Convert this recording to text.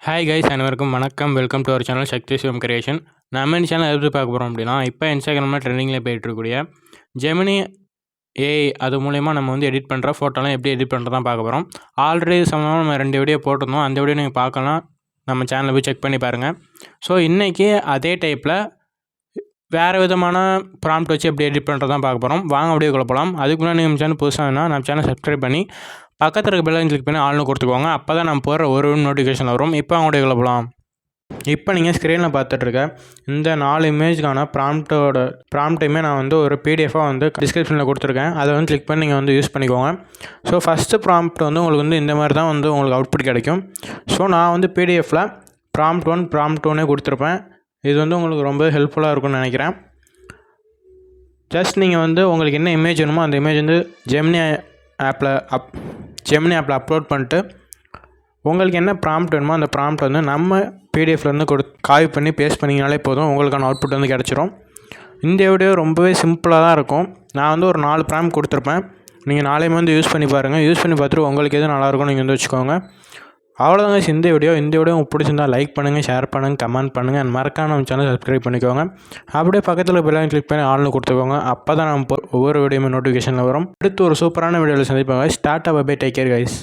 Hi guys, அனைவருக்கும் வணக்கம். Welcome to our channel Sakthi Sivam creation. நம்ம இந்த சேனல் எப்படி பார்க்க போகிறோம் அப்படின்னா, இப்போ இன்ஸ்டாகிராமில் ட்ரெண்டிங்கில் போயிட்டுருக்கூடிய ஜெமினி ஏஐ அது மூலயமா நம்ம வந்து எடிட் பண்ணுற ஃபோட்டோலாம் எப்படி எடிட் பண்ணுறதான் பார்க்க போகிறோம். ஆல்ரெடி சம்மந்தமாக நம்ம 2 வீடியோ போட்டிருந்தோம். அந்த வீடியோ நீங்கள் பார்க்கலாம், நம்ம சேனலில் போய் செக் பண்ணி பாருங்கள். ஸோ இன்றைக்கி அதே டைப்பில் வேறு விதமான ப்ராம்ப்ட் வச்சு எப்படி எடிட் பண்ணுறதான் பார்க்க போகிறோம். வாங்க வீடியோக்குள்ள போகலாம். அதுக்கு முன்னாடி நம்ம சேனல் புதுசாக வேணால் நம்ம சேனல் சப்ஸ்கிரைப் பண்ணி பக்கத்தில் இருக்க பெல்லைக்கன் கிளிக் பண்ணி ஆல்னு கொடுத்துக்கோங்க. அப்போ தான் நம்ம போகிற ஒரு நோட்டிஃபிகேஷன் வரும். இப்போ அவங்க வீடியோக்குள்ள போகலாம். இப்போ நீங்கள் ஸ்க்ரீனில் பார்த்துட்ருக்க இந்த 4 இமேஜ்க்கான ப்ராம்ப்டையுமே நான் வந்து ஒரு பிடிஎஃபாக வந்து டிஸ்கிரிப்ஷனில் கொடுத்துருக்கேன். அதை வந்து கிளிக் பண்ணி நீங்கள் வந்து யூஸ் பண்ணிக்கோங்க. ஸோ ஃபஸ்ட்டு ப்ராம்ப்ட் வந்து உங்களுக்கு வந்து இந்த மாதிரி தான் வந்து உங்களுக்கு அவுட்புட் கிடைக்கும். ஸோ நான் வந்து பிடிஎஃபில் ப்ராம்ப்ட் 1 ப்ராம்ப்ட் 2 கொடுத்துருப்பேன். இது வந்து உங்களுக்கு ரொம்ப ஹெல்ப்ஃபுல்லாக இருக்கும்னு நினைக்கிறேன். ஜஸ்ட் நீங்கள் வந்து உங்களுக்கு என்ன இமேஜ் வேணுமோ அந்த இமேஜ் வந்து ஜெமினி ஆப்பில் அப்லோட் பண்ணிட்டு உங்களுக்கு என்ன ப்ராம்ப்ட் வேணுமோ அந்த ப்ராம்ப்ட் வந்து நம்ம பிடிஎஃப்லேருந்து காப்பி பண்ணி பேஸ்ட் பண்ணிங்கனாலே போதும், உங்களுக்கான அவுட்புட் வந்து கிடச்சிரும். இந்த வீடியோ ரொம்பவே சிம்பிளாக தான் இருக்கும். நான் வந்து ஒரு 4 ப்ராம்ப்ட் கொடுத்துருப்பேன். நீங்கள் 4 வந்து யூஸ் பண்ணி பாருங்கள். யூஸ் பண்ணி பார்த்துட்டு உங்களுக்கு எது நல்லாயிருக்கும் நீங்கள் வந்து வச்சுக்கோங்க. அவ்வளோதாங்க இந்த வீடியோ உங்களுக்கு பிடிச்சிருந்தா லைக் பண்ணுங்கள், ஷேர் பண்ணுங்கள், கமெண்ட் பண்ணுங்கள். அண்ட் மறக்காம நம்ம சேனல் சப்ஸ்கிரைப் பண்ணிக்கோங்க. அப்படியே பக்கத்தில் பெல்லைக்கன் கிளிக் பண்ணி ஆல்னு கொடுத்துக்கோங்க. அப்போ தான் நம்ம ஒவ்வொரு வீடியோமே நோட்டிஃபிகேஷனில் வரும். அடுத்து ஒரு சூப்பரான வீடியோவில் சந்திப்பாங்க. Start up bye take care guys.